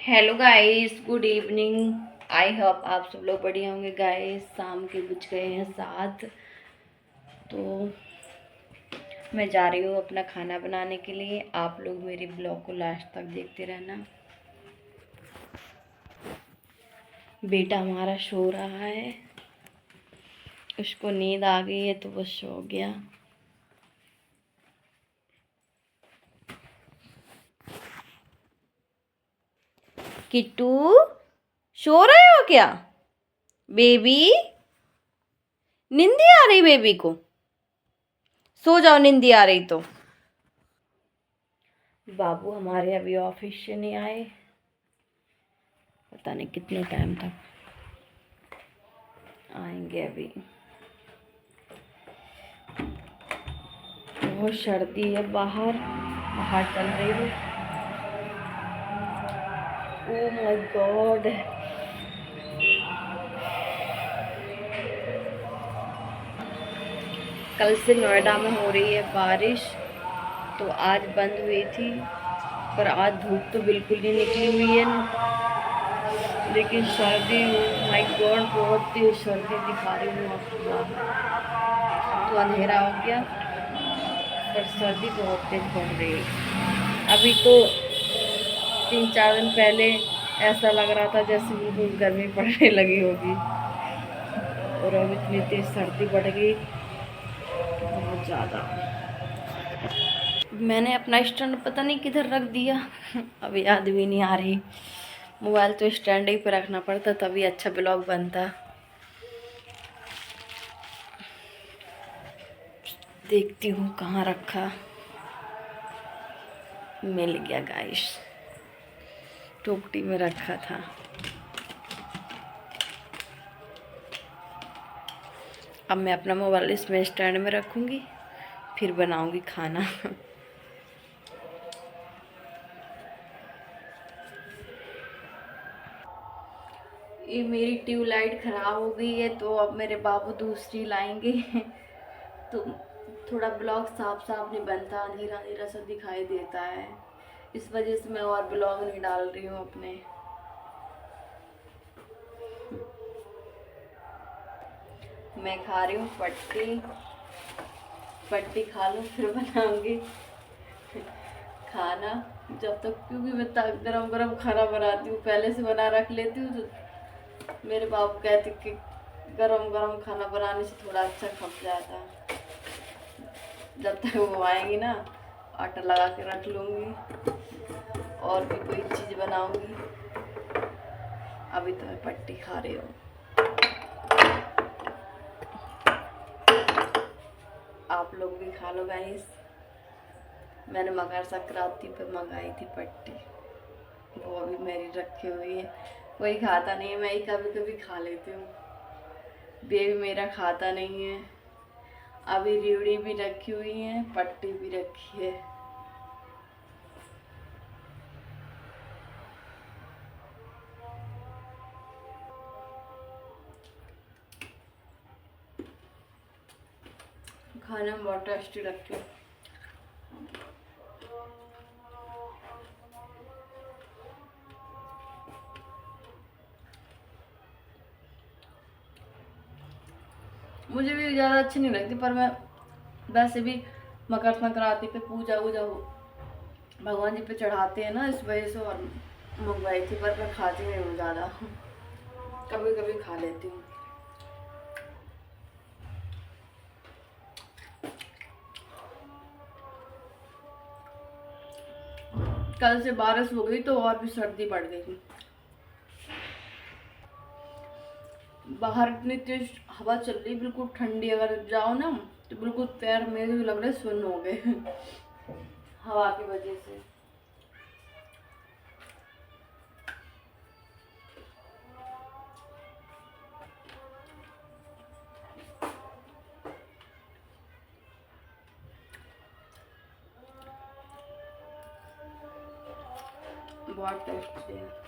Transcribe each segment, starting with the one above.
Hello guys, good evening. I hope आप सब लोग बढ़िया होंगे गाइस। शाम के बज गए हैं 7। तो मैं जा रही हूँ अपना खाना बनाने के लिए। आप लोग मेरे ब्लॉग को लास्ट तक देखते रहना। बेटा हमारा सो रहा है, उसको नींद आ गई है तो वो सो गया। किट्टू, सो रहे हो क्या बेबी? नींद आ रही बेबी को? सो जाओ, नींद आ रही तो। बाबू हमारे अभी ऑफिस से नहीं आए, पता नहीं कितने टाइम तक आएंगे। अभी बहुत सर्दी है, बाहर बाहर चल रही हूँ। ओह माय गॉड, कल से नोएडा में हो रही है बारिश, तो आज बंद हुई थी। पर आज धूप तो बिल्कुल नहीं निकली हुई है, लेकिन सर्दी, माय गॉड, बहुत तेज सर्दी दिखा रही हूँ आपको बाहर। अब तो अंधेरा हो गया, पर सर्दी बहुत तेज बढ़ रही है। अभी तो 3-4 दिन पहले ऐसा लग रहा था जैसे बिल्कुल गर्मी पड़ने लगी होगी, और अब इतनी तेज सर्दी बढ़ गई, बहुत ज़्यादा। मैंने अपना स्टैंड पता नहीं किधर रख दिया, अब याद भी नहीं आ रही। मोबाइल तो स्टैंड ही पे रखना पड़ता, तभी अच्छा ब्लॉग बनता। देखती हूँ कहाँ रखा। मिल गया गाइस, टोकरी में रखा था। अब मैं अपना मोबाइल इसमें स्टैंड में रखूँगी, फिर बनाऊँगी खाना। ये मेरी ट्यूबलाइट ख़राब हो गई है, तो अब मेरे बाबू दूसरी लाएंगे। तो थोड़ा ब्लॉग साफ साफ नहीं बनता, अंधेरा अंधेरा सा दिखाई देता है। इस वजह से मैं और ब्लॉग नहीं डाल रही हूँ अपने। मैं खा रही हूँ पट्टी। पट्टी खा लूँ फिर बनाऊंगी खाना। जब तक, क्योंकि मैं गरम गरम खाना बनाती हूँ, पहले से बना रख लेती हूँ, तो मेरे बाबू कहते कि गरम गरम खाना बनाने से थोड़ा अच्छा खप जाता है। जब तक वो आएंगी ना, आटा लगा के रख लूँगी और भी कोई चीज़ बनाऊँगी। अभी तो मैं पट्टी खा रही हूँ। आप लोग भी खा लो गाइस। मैंने मकर संक्रांति पे मंगाई थी पट्टी, वो अभी मेरी रखी हुई है। कोई खाता नहीं है, मैं ही कभी कभी खा लेती हूँ। बेबी मेरा खाता नहीं है। अभी रीवड़ी भी रखी हुई है, पट्टी भी रखी है। खाने में बहुत टेस्टी लगती है। मुझे भी ज़्यादा अच्छी नहीं लगती, पर मैं वैसे भी मकर संक्रांति पे पूजा वूजा हो, भगवान जी पे चढ़ाते हैं ना, इस वजह से और मंगवाई थी। पर मैं खाती नहीं हूँ ज़्यादा, कभी कभी खा लेती हूँ। कल से बारिश हो गई तो और भी सर्दी बढ़ गई थी। बाहर इतनी तेज हवा चल रही, बिल्कुल ठंडी। अगर जाओ ना तो बिल्कुल पैर मेरे भी लग रहे सुन्न हो गए हवा की वजह से। बहुत टेस्टी है।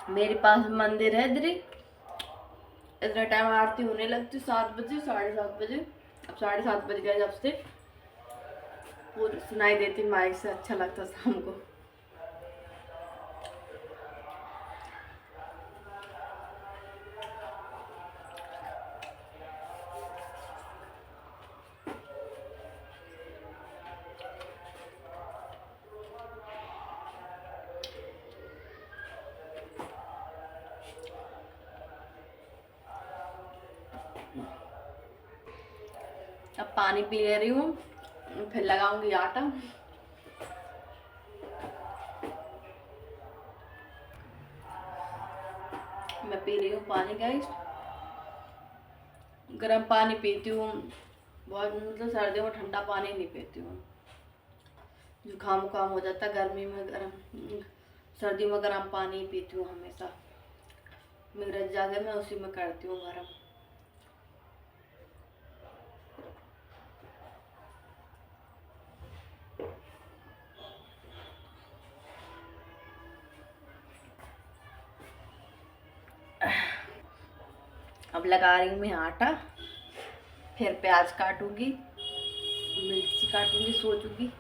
मेरे पास मंदिर है इधर ही, इतना टाइम आरती होने लगती 7 बजे 7:30 बजे। अब 7:30 बज गए जब से पूरी सुनाई देती माइक से, अच्छा लगता शाम को। अब पानी पी ले रही हूँ, फिर लगाऊंगी आटा। मैं पी रही हूँ पानी गाइस, गर्म पानी पीती हूँ बहुत, मतलब सर्दियों में ठंडा पानी नहीं पीती हूँ, जुकाम उकाम हो जाता है। गर्मी में गर्म, सर्दी में गर्म पानी पीती हूँ हमेशा। मेरा जागे मैं उसी में करती हूँ गर्म। अब लगा रही हूँ मैं आटा, फिर प्याज काटूंगी, मिर्ची काटूंगी, सोचूंगी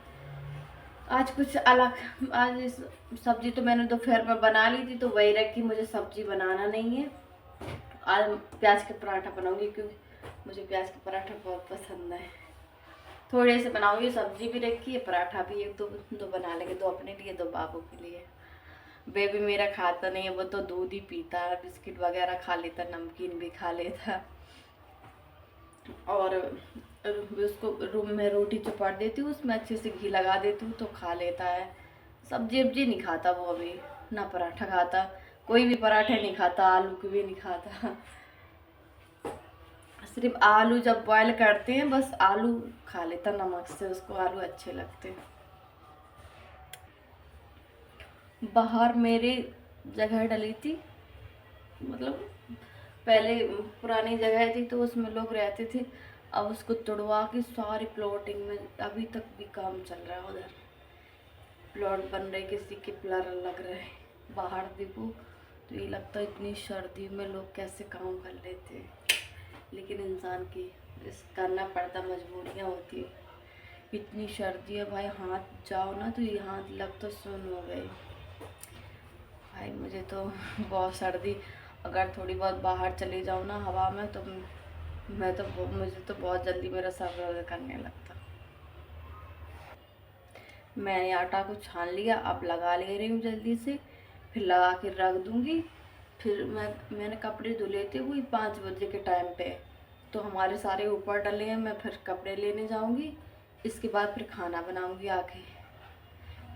आज कुछ अलग। आज सब्जी तो मैंने दोपहर में बना ली थी तो वही रखी, मुझे सब्जी बनाना नहीं है। आज प्याज के पराठा बनाऊंगी क्योंकि मुझे प्याज के पराठा बहुत पसंद है। थोड़े से बनाऊंगी, सब्जी भी रखी है, पराठा भी एक दो दो बना लेंगे, दो अपने लिए दो बाबू के लिए। बेबी मेरा खाता नहीं है, वो तो दूध ही पीता है, बिस्किट वगैरह खा लेता, नमकीन भी खा लेता। और उसको रूम में रोटी चपड़ देती हूँ, उसमें अच्छे से घी लगा देती हूँ तो खा लेता है। सब्जी वब्जी नहीं खाता वो अभी, ना पराठा खाता, कोई भी पराठे नहीं खाता, आलू के भी नहीं खाता। सिर्फ आलू जब बॉयल करते हैं बस आलू खा लेता नमक से, उसको आलू अच्छे लगते हैं। बाहर मेरे जगह डली थी, मतलब पहले पुरानी जगह थी तो उसमें लोग रहते थे, अब उसको तोड़वा के सारी प्लॉटिंग में अभी तक भी काम चल रहा है। उधर प्लॉट बन रहे, किसी के प्लर लग रहे। बाहर देखो तो ये लगता है इतनी सर्दी में लोग कैसे काम कर लेते हैं, लेकिन इंसान की इस करना पड़ता, मजबूरियाँ होती है। इतनी सर्दी है भाई, हाथ जाओ ना तो ये हाथ लग तो सुन हो गए भाई। मुझे तो बहुत सर्दी, अगर थोड़ी बहुत बाहर चली जाऊँ ना हवा में तो मुझे तो बहुत जल्दी मेरा सर दर्द करने लगता। मैंने आटा को छान लिया, अब लगा ले रही हूँ जल्दी से, फिर लगा के रख दूँगी। फिर मैंने कपड़े धुले थे वही 5 बजे के टाइम पे, तो हमारे सारे ऊपर डले हैं, मैं फिर कपड़े लेने जाऊँगी। इसके बाद फिर खाना बनाऊँगी आके,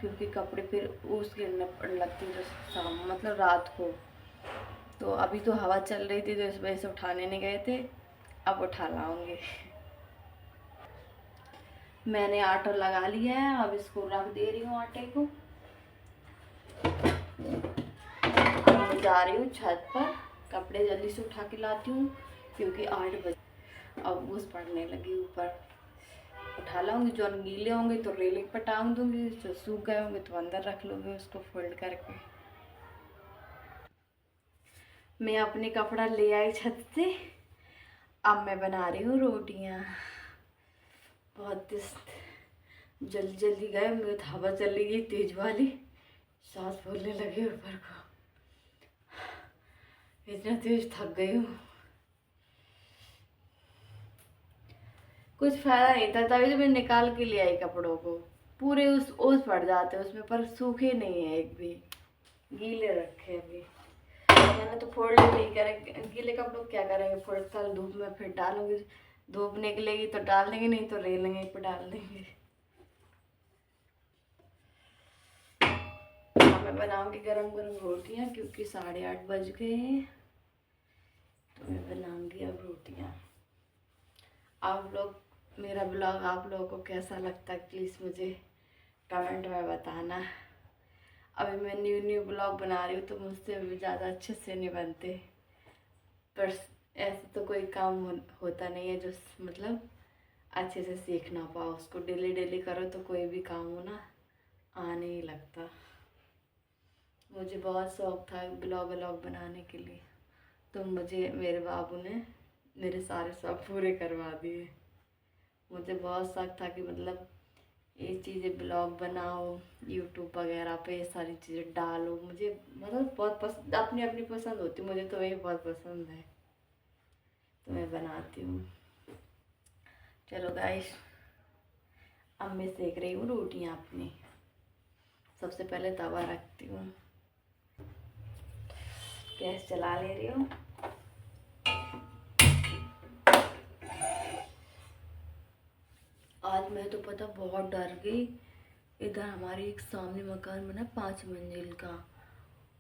क्योंकि कपड़े फिर ओस गिरने लगती है जो शाम, मतलब रात को। तो अभी तो हवा चल रही थी तो इस वजह से उठाने नहीं गए थे, अब उठा लाऊंगी। मैंने आटा लगा लिया है, अब इसको रख दे रही हूँ आटे को। अब मैं जा रही हूँ छत पर, कपड़े जल्दी से उठा के लाती हूँ क्योंकि 8 बजे अब ओस पड़ने लगी ऊपर। उठा लाऊंगी, जो गीले होंगे तो रेलिंग पर टांग दूंगी, जो सूख गए होंगे तो अंदर रख लूँगी उसको फोल्ड करके। मैं अपने कपड़ा ले आई छत से, अब मैं बना रही हूँ रोटियाँ। बहुत जल्दी जल्दी गए, मेरी हवा चली गई तेज वाली, सांस फूलने लगे ऊपर को, इतना तेज थक गई हूँ, कुछ फायदा नहीं था। तभी तो मैं निकाल के ले आई कपड़ों को, पूरे उस ओस पड़ जाते उसमें, पर सूखे नहीं है एक भी, गीले रखे अभी। मैंने तो फोल्ड नहीं करे, गीले कपड़ों क्या करेंगे, फोल्ड कल धूप में फिर डालूंगी, धूप निकलेगी तो डाल देंगे, नहीं तो रेलेंगे पर डाल देंगे। मैं बनाऊंगी गरम गरम रोटियां क्योंकि 8:30 बज गए हैं, तो मैं बनाऊंगी अब रोटियां। आप लोग, मेरा ब्लॉग आप लोगों को कैसा लगता है प्लीज़ मुझे कमेंट में बताना। अभी मैं न्यू न्यू ब्लॉग बना रही हूँ तो मुझसे अभी ज़्यादा अच्छे से नहीं बनते, पर ऐसा तो कोई काम होता नहीं है जो मतलब अच्छे से सीख ना पाओ। उसको डेली डेली करो तो कोई भी काम हो ना आने ही लगता। मुझे बहुत शौक था ब्लॉग व्लॉग बनाने के लिए, तो मुझे मेरे बाबू ने मेरे सारे शौक पूरे करवा दिए। मुझे बहुत शौक था कि मतलब ये चीज़ें ब्लॉग बनाओ, यूट्यूब वगैरह पे ये सारी चीज़ें डालो। मुझे मतलब बहुत पसंद, अपनी अपनी पसंद होती, मुझे तो वही बहुत पसंद है, तो मैं बनाती हूँ। चलो गाइस, अब मैं सेक रही हूँ रोटियाँ अपनी। सबसे पहले तवा रखती हूँ, गैस चला ले रही हूँ। आज मैं तो पता बहुत डर गई। इधर हमारे एक सामने मकान बना 5 मंजिल का,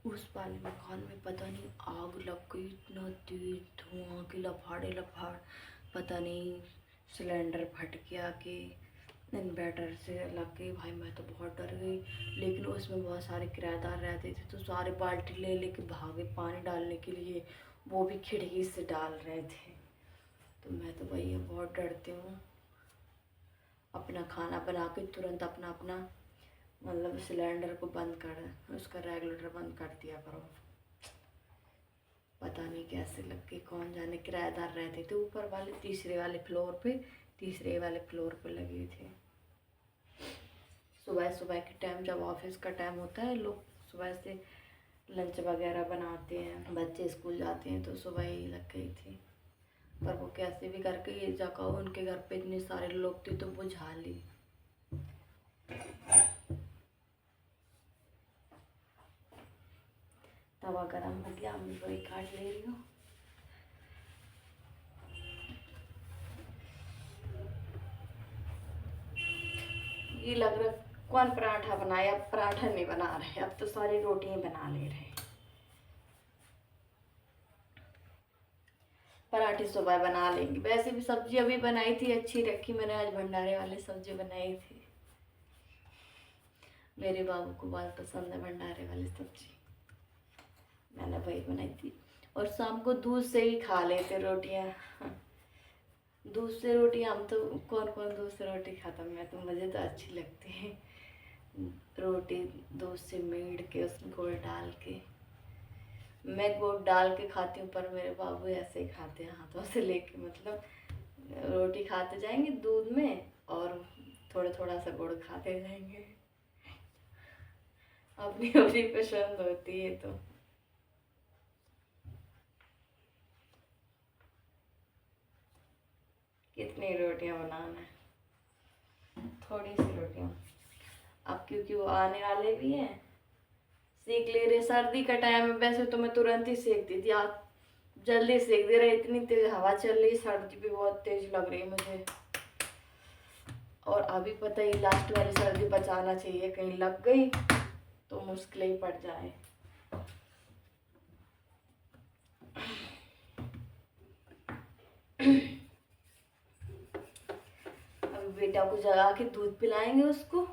उस वाले मकान में पता नहीं आग लग गई, इतना तेज धुआं की लफाड़े लफाड़, पता नहीं सिलेंडर फट गया कि इन्वर्टर से लग गई। भाई मैं तो बहुत डर गई, लेकिन उसमें बहुत सारे किराएदार रहते थे, तो सारे बाल्टी ले लेके भागे पानी डालने के लिए, वो भी खिड़की से डाल रहे थे। तो मैं तो भैया बहुत डरती हूँ। अपना खाना बना के तुरंत अपना अपना मतलब सिलेंडर को बंद कर, उसका रेगुलेटर बंद कर दिया करो। पता नहीं कैसे लग गई, कौन जाने। किराएदार रहते थे ऊपर वाले तीसरे वाले फ्लोर पे लगे थे। सुबह सुबह के टाइम जब ऑफिस का टाइम होता है, लोग सुबह से लंच वगैरह बनाते हैं, बच्चे स्कूल जाते हैं, तो सुबह ही लग गई थी। पर वो कैसे भी करके ये जगह, उनके घर पे इतने सारे लोग थे तो बुझा ली। तवा गरम हो गया, मैं वही काट ले रही हूँ। ये लग रहा कौन पराठा बनाया, अब पराठा नहीं बना रहे, अब तो सारी रोटियां बना ले रहे। पराठे सुबह बना लेंगे, वैसे भी सब्जी अभी बनाई थी, अच्छी रखी मैंने, आज भंडारे वाली सब्जी बनाई थी। मेरे बाबू को बहुत पसंद है भंडारे वाली सब्जी, मैंने वही बनाई थी। और शाम को दूध से ही खा लेते रोटियां। दूध से रोटी, हम तो कौन कौन दूध से रोटी खाता, मैं तो, मुझे तो अच्छी लगती है रोटी दूध से मेड़ के, उसमें गुड़ डाल के। मैं गुड़ डाल के खाती हूँ, पर मेरे बाबू ऐसे ही खाते हैं हाथों से लेके, मतलब रोटी खाते जाएंगे दूध में और थोड़ा थोड़ा सा गुड़ खाते जाएंगे। अपनी अपनी पसंद होती है। तो कितनी रोटियां बनाना है, थोड़ी सी रोटियां। अब क्योंकि वो आने वाले भी हैं, सेक ले रहे। सर्दी का टाइम है, वैसे तो मैं तुरंत ही सेक दी थी, आप जल्दी सेक दे रहे। इतनी तेज हवा चल रही, सर्दी भी बहुत तेज लग रही है मुझे। और अभी पता ही लास्ट वाली सर्दी बचाना चाहिए, कहीं लग गई तो मुश्किल ही पड़ जाए। अभी बेटा को जगा के दूध पिलाएंगे उसको,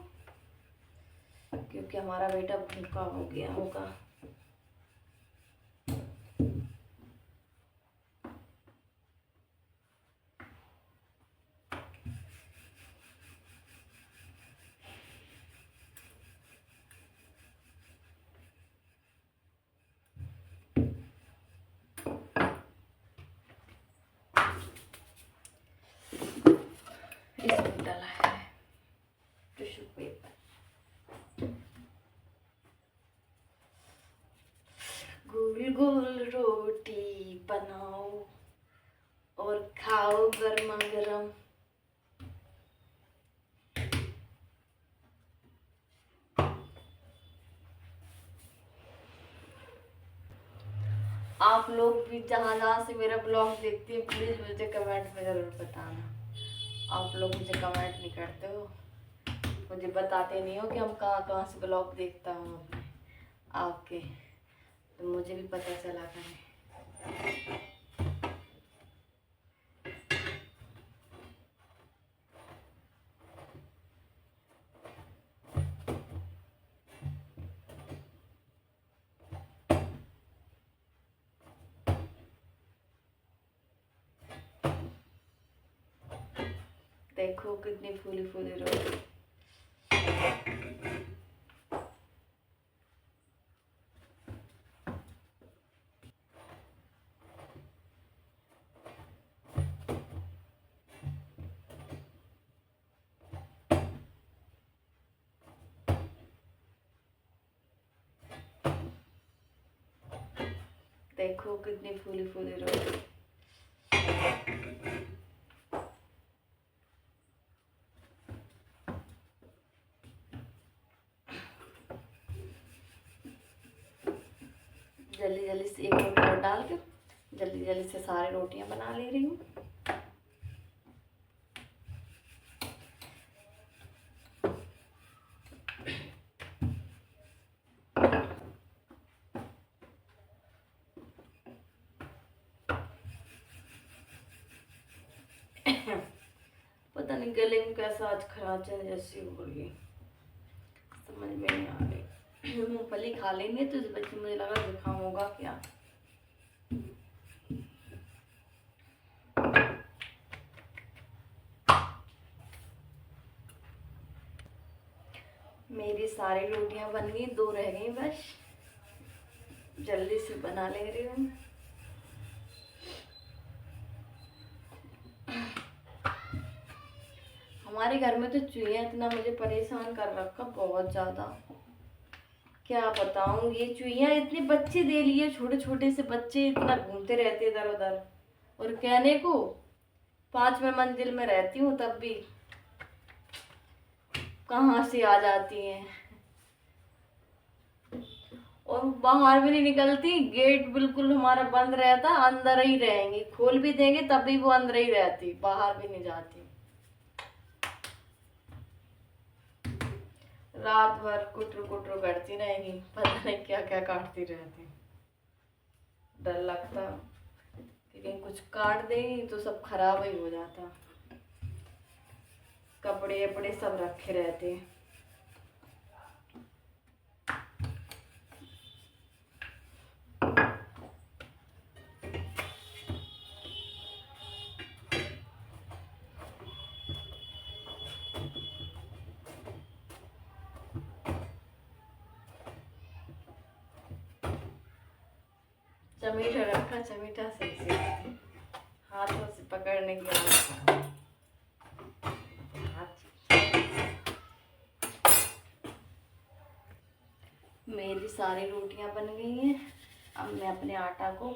क्योंकि हमारा बेटा भूखा हो गया होगा। इसमें डाला है टिश्यू पेपर। गोल गोल रोटी बनाओ और खाओ गरमा गरम। आप लोग भी जहाँ जहाँ से मेरा ब्लॉग देखते हैं, प्लीज़ मुझे कमेंट में ज़रूर बताना। आप लोग मुझे कमेंट नहीं करते हो, मुझे बताते नहीं हो कि हम कहाँ कहाँ से ब्लॉग देखता हूँ अपने आपके, तो मुझे भी पता चला करें। देखो कितनी फूली फूली रोटी। देखो कितनी फूली फूली रोटी। जल्दी जल्दी से एक रोटी और डाल के जल्दी जल्दी से सारी रोटियां बना ले रही हूँ। पता नहीं गले में कैसा आज खराच जैसी हो रही, समझ में नहीं आ रही। मूंगफली खा लेंगे तो इस बच्चे मुझे लगा जुकाम होगा क्या। मेरी सारी रोटियां बन गई, 2 रह गई बस, जल्दी से बना ले रही हूँ। हमारे घर में तो चूहिया इतना मुझे परेशान कर रखा, बहुत ज़्यादा, क्या बताऊँ। ये चूहिया इतने बच्चे दे लिए, छोटे छोटे से बच्चे, इतना घूमते रहते इधर उधर। और कहने को 5वें मंजिल में रहती हूँ तब भी कहाँ से आ जाती हैं। और बाहर भी नहीं निकलती, गेट बिल्कुल हमारा बंद रहता, अंदर ही रहेंगी, खोल भी देंगे तब भी वो अंदर ही रहती, बाहर भी नहीं जाती। रात भर कुटरू कुटरू करती रहेंगी, पता नहीं क्या क्या काटती रहती। डर लगता कि कहीं कुछ काट देगी तो सब खराब ही हो जाता। कपड़े वपड़े सब रखे रहते। चमीठा रखा, चमीठा सही से हाथों से पकड़ने की आदत। मेरी सारी रोटियां बन गई हैं। अब मैं अपने आटा को,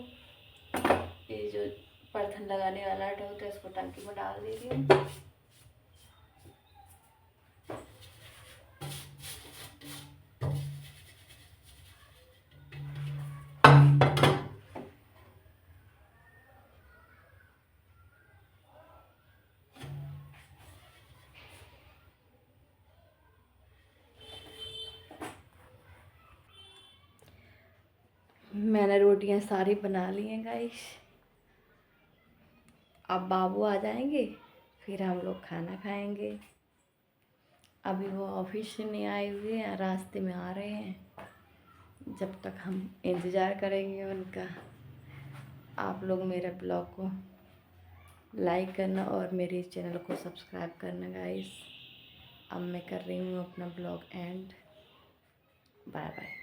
ये जो परथन लगाने वाला आटा होता है, इसको टंकी में डाल दे रही हूँ। मैंने रोटियां सारी बना ली हैं गाइस। अब बाबू आ जाएंगे फिर हम लोग खाना खाएंगे। अभी वो ऑफिस से नहीं आए हुए हैं, रास्ते में आ रहे हैं, जब तक हम इंतज़ार करेंगे उनका। आप लोग मेरे ब्लॉग को लाइक करना और मेरे चैनल को सब्सक्राइब करना गाइस। अब मैं कर रही हूँ अपना ब्लॉग एंड। Bye bye.